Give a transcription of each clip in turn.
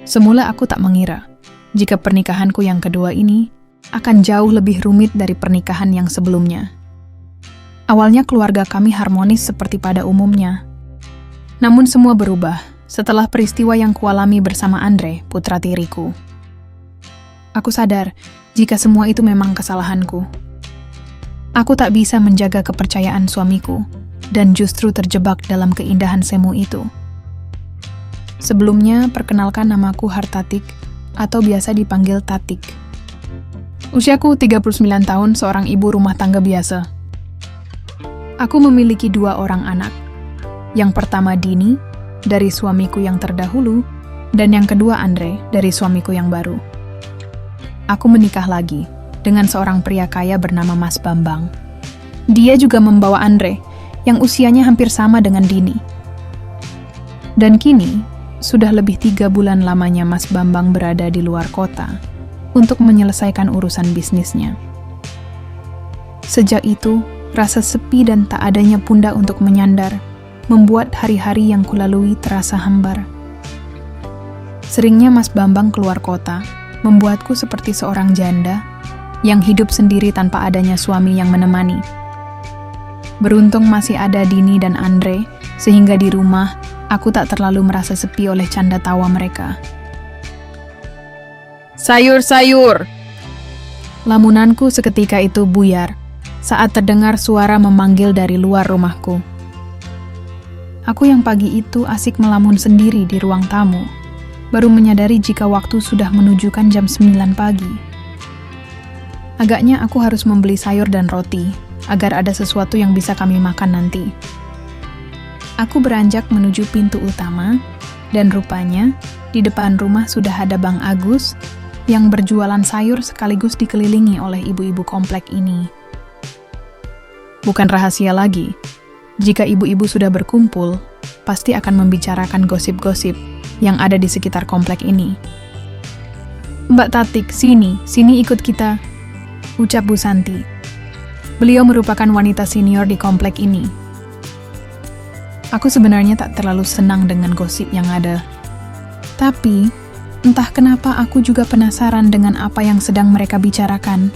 Semula aku tak mengira jika pernikahanku yang kedua ini akan jauh lebih rumit dari pernikahan yang sebelumnya. Awalnya keluarga kami harmonis seperti pada umumnya. Namun semua berubah setelah peristiwa yang kualami bersama Andre, putra tiriku. Aku sadar jika semua itu memang kesalahanku. Aku tak bisa menjaga kepercayaan suamiku dan justru terjebak dalam keindahan semu itu. Sebelumnya, perkenalkan namaku Hartatik atau biasa dipanggil Tatik. Usiaku 39 tahun, seorang ibu rumah tangga biasa. Aku memiliki 2 orang anak. Yang pertama Dini, dari suamiku yang terdahulu, dan yang kedua Andre, dari suamiku yang baru. Aku menikah lagi dengan seorang pria kaya bernama Mas Bambang. Dia juga membawa Andre, yang usianya hampir sama dengan Dini. Dan kini, sudah lebih 3 bulan lamanya Mas Bambang berada di luar kota untuk menyelesaikan urusan bisnisnya. Sejak itu, rasa sepi dan tak adanya pundak untuk menyandar membuat hari-hari yang kulalui terasa hambar. Seringnya Mas Bambang keluar kota, membuatku seperti seorang janda yang hidup sendiri tanpa adanya suami yang menemani. Beruntung masih ada Dini dan Andre, sehingga di rumah aku tak terlalu merasa sepi oleh canda tawa mereka. Sayur-sayur! Lamunanku seketika itu buyar saat terdengar suara memanggil dari luar rumahku. Aku yang pagi itu asik melamun sendiri di ruang tamu, baru menyadari jika waktu sudah menunjukkan jam 9 pagi. Agaknya aku harus membeli sayur dan roti, agar ada sesuatu yang bisa kami makan nanti. Aku beranjak menuju pintu utama, dan rupanya di depan rumah sudah ada Bang Agus yang berjualan sayur sekaligus dikelilingi oleh ibu-ibu komplek ini. Bukan rahasia lagi, jika ibu-ibu sudah berkumpul, pasti akan membicarakan gosip-gosip yang ada di sekitar komplek ini. Mbak Tatik, sini ikut kita, ucap Bu Santi. Beliau merupakan wanita senior di komplek ini. Aku sebenarnya tak terlalu senang dengan gosip yang ada. Tapi, entah kenapa aku juga penasaran dengan apa yang sedang mereka bicarakan.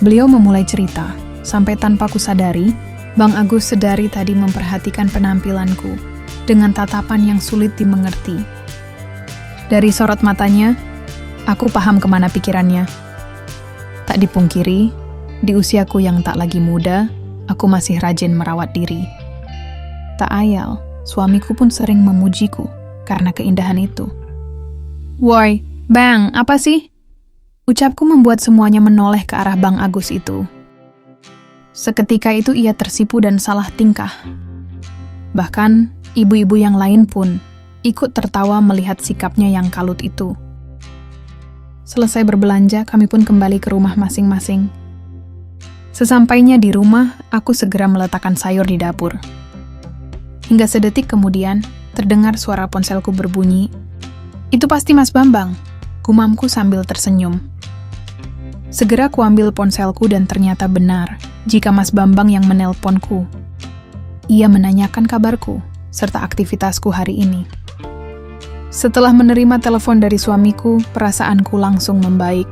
Beliau memulai cerita, sampai tanpa kusadari, Bang Agus sedari tadi memperhatikan penampilanku dengan tatapan yang sulit dimengerti. Dari sorot matanya, aku paham kemana pikirannya. Tak dipungkiri, di usiaku yang tak lagi muda, aku masih rajin merawat diri. Tak ayal, suamiku pun sering memujiku karena keindahan itu. Woi, Bang, apa sih? Ucapku membuat semuanya menoleh ke arah Bang Agus itu. Seketika itu ia tersipu dan salah tingkah. Bahkan, ibu-ibu yang lain pun ikut tertawa melihat sikapnya yang kalut itu. Selesai berbelanja, kami pun kembali ke rumah masing-masing. Sesampainya di rumah, aku segera meletakkan sayur di dapur. Hingga sedetik kemudian, terdengar suara ponselku berbunyi. Itu pasti Mas Bambang, gumamku sambil tersenyum. Segera kuambil ponselku dan ternyata benar jika Mas Bambang yang menelponku. Ia menanyakan kabarku, serta aktivitasku hari ini. Setelah menerima telepon dari suamiku, perasaanku langsung membaik.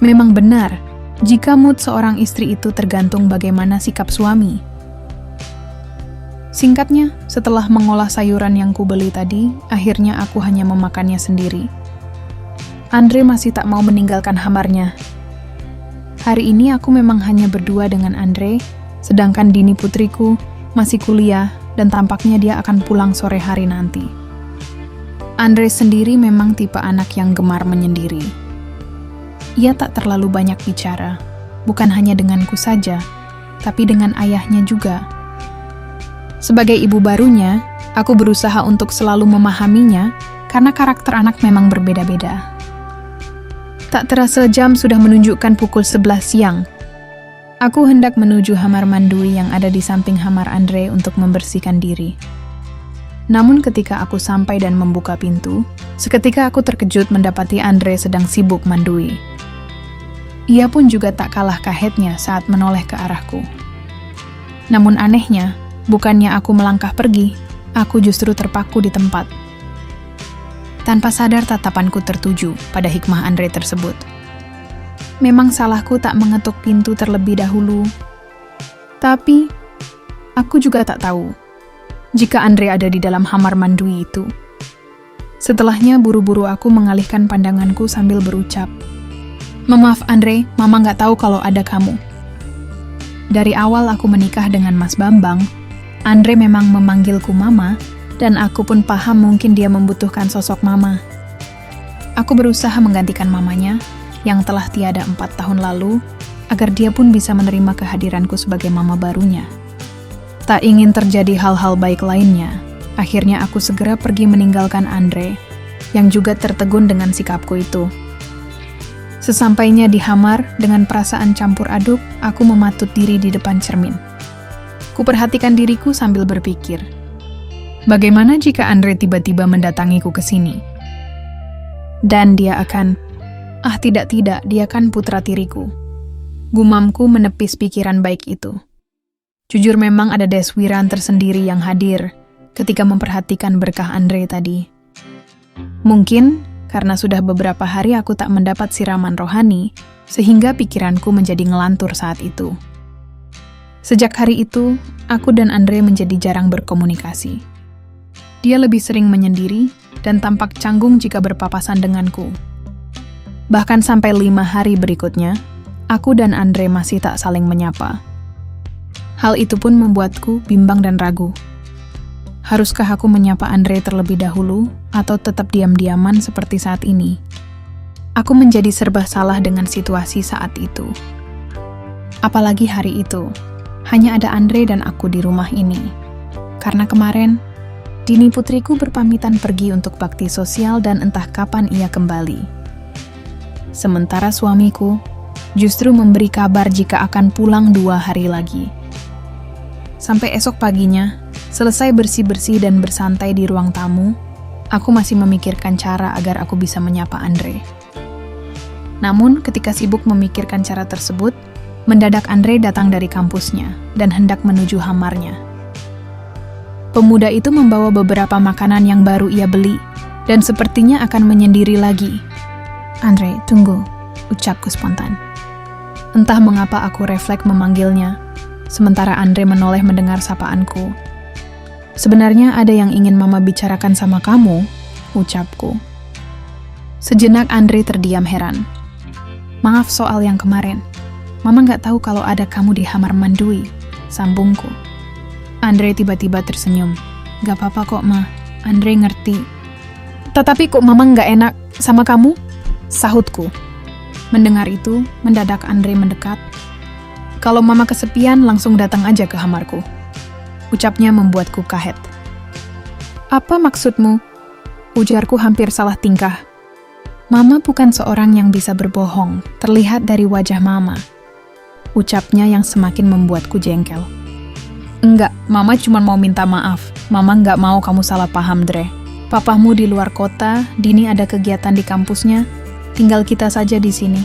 Memang benar, jika mood seorang istri itu tergantung bagaimana sikap suami. Singkatnya, setelah mengolah sayuran yang kubeli tadi, akhirnya aku hanya memakannya sendiri. Andre masih tak mau meninggalkan hamarnya. Hari ini aku memang hanya berdua dengan Andre, sedangkan Dini putriku masih kuliah dan tampaknya dia akan pulang sore hari nanti. Andre sendiri memang tipe anak yang gemar menyendiri. Ia tak terlalu banyak bicara, bukan hanya denganku saja, tapi dengan ayahnya juga. Sebagai ibu barunya, aku berusaha untuk selalu memahaminya karena karakter anak memang berbeda-beda. Tak terasa jam sudah menunjukkan pukul 11 siang. Aku hendak menuju hamar Mandui yang ada di samping hamar Andre untuk membersihkan diri. Namun ketika aku sampai dan membuka pintu, seketika aku terkejut mendapati Andre sedang sibuk mandui. Ia pun juga tak kalah kahetnya saat menoleh ke arahku. Namun anehnya, bukannya aku melangkah pergi, aku justru terpaku di tempat. Tanpa sadar tatapanku tertuju pada hikmah Andre tersebut. Memang salahku tak mengetuk pintu terlebih dahulu. Tapi, aku juga tak tahu jika Andre ada di dalam kamar mandi itu. Setelahnya buru-buru aku mengalihkan pandanganku sambil berucap, "Maaf Andre, Mama nggak tahu kalau ada kamu." Dari awal aku menikah dengan Mas Bambang, Andre memang memanggilku Mama, dan aku pun paham mungkin dia membutuhkan sosok Mama. Aku berusaha menggantikan mamanya, yang telah tiada 4 tahun lalu, agar dia pun bisa menerima kehadiranku sebagai mama barunya. Tak ingin terjadi hal-hal baik lainnya, akhirnya aku segera pergi meninggalkan Andre, yang juga tertegun dengan sikapku itu. Sesampainya di kamar, dengan perasaan campur aduk, aku mematut diri di depan cermin. Kuperhatikan diriku sambil berpikir, bagaimana jika Andre tiba-tiba mendatangiku ke sini? Dan dia akan, tidak, dia kan putra tiriku. Gumamku menepis pikiran baik itu. Jujur memang ada deswiran tersendiri yang hadir ketika memperhatikan berkah Andre tadi. Mungkin karena sudah beberapa hari aku tak mendapat siraman rohani, sehingga pikiranku menjadi ngelantur saat itu. Sejak hari itu, aku dan Andre menjadi jarang berkomunikasi. Dia lebih sering menyendiri dan tampak canggung jika berpapasan denganku. Bahkan sampai 5 hari berikutnya, aku dan Andre masih tak saling menyapa. Hal itu pun membuatku bimbang dan ragu. Haruskah aku menyapa Andre terlebih dahulu atau tetap diam-diaman seperti saat ini? Aku menjadi serba salah dengan situasi saat itu. Apalagi hari itu, hanya ada Andre dan aku di rumah ini. Karena kemarin, Dini putriku berpamitan pergi untuk bakti sosial dan entah kapan ia kembali. Sementara suamiku justru memberi kabar jika akan pulang 2 hari lagi. Sampai esok paginya, selesai bersih-bersih dan bersantai di ruang tamu, aku masih memikirkan cara agar aku bisa menyapa Andre. Namun, ketika sibuk memikirkan cara tersebut, mendadak Andre datang dari kampusnya dan hendak menuju kamarnya. Pemuda itu membawa beberapa makanan yang baru ia beli, dan sepertinya akan menyendiri lagi. "Andre, tunggu," ucapku spontan. Entah mengapa aku refleks memanggilnya, sementara Andre menoleh mendengar sapaanku. "Sebenarnya ada yang ingin Mama bicarakan sama kamu," ucapku. Sejenak Andre terdiam heran. "Maaf soal yang kemarin. Mama nggak tahu kalau ada kamu di kamar mandi," sambungku. Andre tiba-tiba tersenyum. "Gak apa-apa kok, Ma. Andre ngerti." "Tetapi kok Mama nggak enak sama kamu?" sahutku. Mendengar itu, mendadak Andre mendekat. "Kalau Mama kesepian, langsung datang aja ke kamarku," ucapnya membuatku kaget. "Apa maksudmu?" ujarku hampir salah tingkah. "Mama bukan seorang yang bisa berbohong, terlihat dari wajah Mama," ucapnya yang semakin membuatku jengkel. "Enggak, Mama cuma mau minta maaf. Mama nggak mau kamu salah paham, Dre. Papamu di luar kota, Dini ada kegiatan di kampusnya, tinggal kita saja di sini."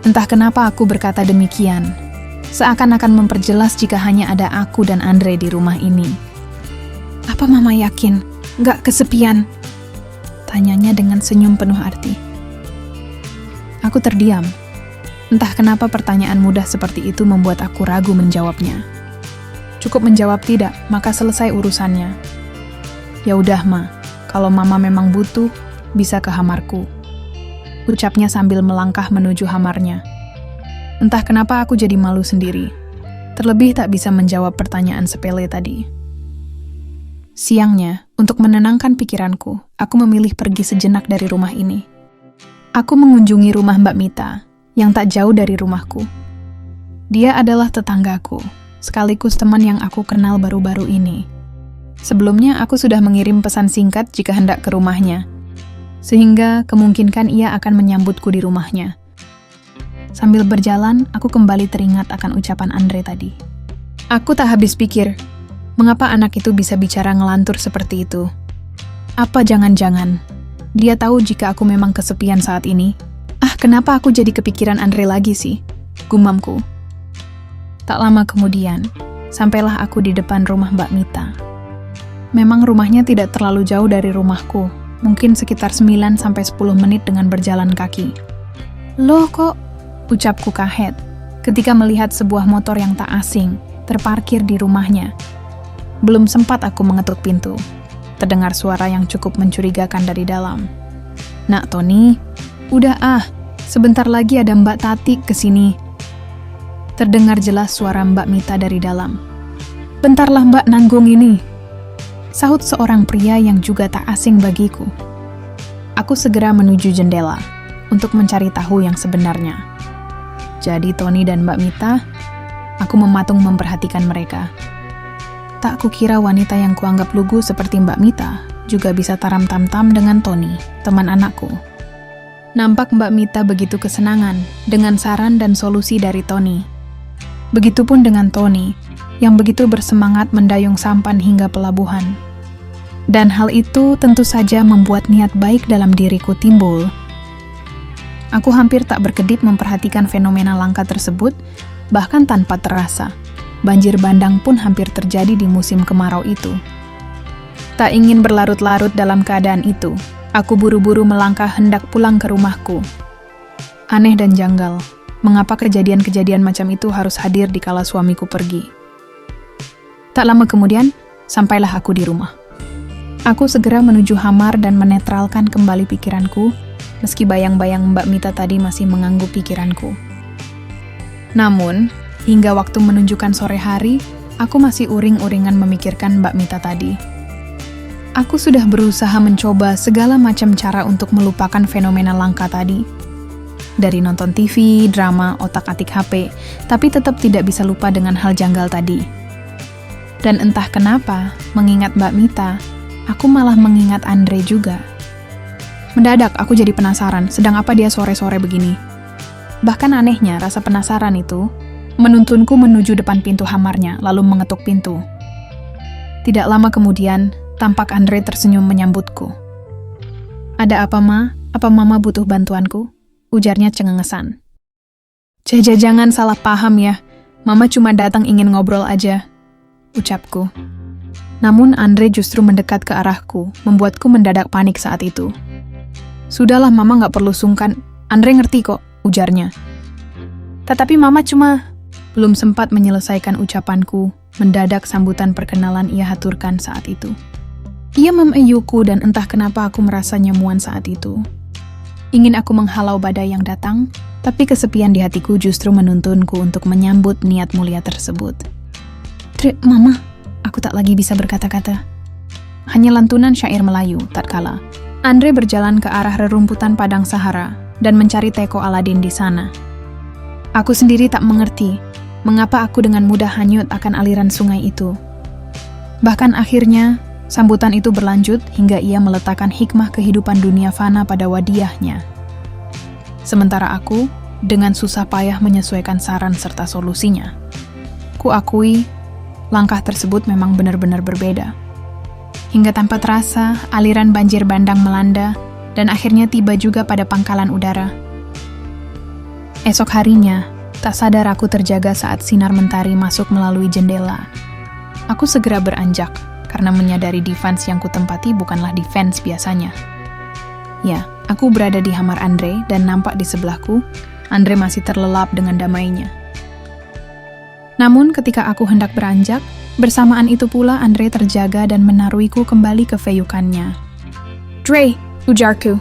Entah kenapa aku berkata demikian, seakan-akan memperjelas jika hanya ada aku dan Andre di rumah ini. "Apa Mama yakin nggak kesepian?" tanyanya dengan senyum penuh arti. Aku terdiam. Entah kenapa pertanyaan mudah seperti itu membuat aku ragu menjawabnya. Cukup menjawab tidak, maka selesai urusannya. "Ya udah, Ma. Kalau Mama memang butuh, bisa ke kamarku," ucapnya sambil melangkah menuju kamarnya. Entah kenapa aku jadi malu sendiri. Terlebih tak bisa menjawab pertanyaan sepele tadi. Siangnya, untuk menenangkan pikiranku, aku memilih pergi sejenak dari rumah ini. Aku mengunjungi rumah Mbak Mita, yang tak jauh dari rumahku. Dia adalah tetanggaku, sekaligus teman yang aku kenal baru-baru ini. Sebelumnya aku sudah mengirim pesan singkat jika hendak ke rumahnya, sehingga kemungkinan ia akan menyambutku di rumahnya. Sambil berjalan, aku kembali teringat akan ucapan Andre tadi. Aku tak habis pikir, mengapa anak itu bisa bicara ngelantur seperti itu? Apa jangan-jangan dia tahu jika aku memang kesepian saat ini? Kenapa aku jadi kepikiran Andre lagi sih? Gumamku. Tak lama kemudian, sampailah aku di depan rumah Mbak Mita. Memang rumahnya tidak terlalu jauh dari rumahku, mungkin sekitar 9-10 menit dengan berjalan kaki. Loh kok? Ucapku kaget ketika melihat sebuah motor yang tak asing terparkir di rumahnya. Belum sempat aku mengetuk pintu, terdengar suara yang cukup mencurigakan dari dalam. "Nak Tony, udah sebentar lagi ada Mbak Tati kesini." Terdengar jelas suara Mbak Mita dari dalam. "Bentarlah Mbak, nanggung ini," sahut seorang pria yang juga tak asing bagiku. Aku segera menuju jendela untuk mencari tahu yang sebenarnya. Jadi Tony dan Mbak Mita, aku mematung memperhatikan mereka. Tak kukira wanita yang kuanggap lugu seperti Mbak Mita juga bisa taram tam-tam dengan Tony, teman anakku. Nampak Mbak Mita begitu kesenangan dengan saran dan solusi dari Tony. Begitupun dengan Tony, yang begitu bersemangat mendayung sampan hingga pelabuhan. Dan hal itu tentu saja membuat niat baik dalam diriku timbul. Aku hampir tak berkedip memperhatikan fenomena langka tersebut, bahkan tanpa terasa. Banjir bandang pun hampir terjadi di musim kemarau itu. Tak ingin berlarut-larut dalam keadaan itu, aku buru-buru melangkah hendak pulang ke rumahku. Aneh dan janggal, mengapa kejadian-kejadian macam itu harus hadir di kala suamiku pergi. Tak lama kemudian, sampailah aku di rumah. Aku segera menuju kamar dan menetralkan kembali pikiranku, meski bayang-bayang Mbak Mita tadi masih mengganggu pikiranku. Namun, hingga waktu menunjukkan sore hari, aku masih uring-uringan memikirkan Mbak Mita tadi. Aku sudah berusaha mencoba segala macam cara untuk melupakan fenomena langka tadi. Dari nonton TV, drama, otak-atik HP, tapi tetap tidak bisa lupa dengan hal janggal tadi. Dan entah kenapa, mengingat Mbak Mita, aku malah mengingat Andre juga. Mendadak aku jadi penasaran, sedang apa dia sore-sore begini. Bahkan anehnya, rasa penasaran itu menuntunku menuju depan pintu kamarnya, lalu mengetuk pintu. Tidak lama kemudian, tampak Andre tersenyum menyambutku. "Ada apa, Ma? Apa Mama butuh bantuanku?" ujarnya cengengesan. "Jangan salah paham ya, Mama cuma datang ingin ngobrol aja," ucapku. Namun Andre justru mendekat ke arahku, membuatku mendadak panik saat itu. "Sudahlah Mama, gak perlu sungkan, Andre ngerti kok," ujarnya. "Tetapi Mama cuma..." Belum sempat menyelesaikan ucapanku, mendadak sambutan perkenalan ia haturkan saat itu. Ia memeyuku dan entah kenapa aku merasa nyamuan saat itu. Ingin aku menghalau badai yang datang, tapi kesepian di hatiku justru menuntunku untuk menyambut niat mulia tersebut. Mama," aku tak lagi bisa berkata-kata. Hanya lantunan syair Melayu tatkala Andre berjalan ke arah rerumputan padang Sahara dan mencari teko Aladin di sana. Aku sendiri tak mengerti mengapa aku dengan mudah hanyut akan aliran sungai itu. Bahkan akhirnya, sambutan itu berlanjut hingga ia meletakkan hikmah kehidupan dunia fana pada wadiahnya. Sementara aku, dengan susah payah menyesuaikan saran serta solusinya. Kuakui, langkah tersebut memang benar-benar berbeda. Hingga tanpa terasa, aliran banjir bandang melanda dan akhirnya tiba juga pada pangkalan udara. Esok harinya, tak sadar aku terjaga saat sinar mentari masuk melalui jendela. Aku segera beranjak, karena menyadari defense yang kutempati bukanlah defense biasanya. Ya, aku berada di kamar Andre dan nampak di sebelahku, Andre masih terlelap dengan damainya. Namun ketika aku hendak beranjak, bersamaan itu pula Andre terjaga dan menaruhiku kembali ke feyukannya. "Dre," ujarku,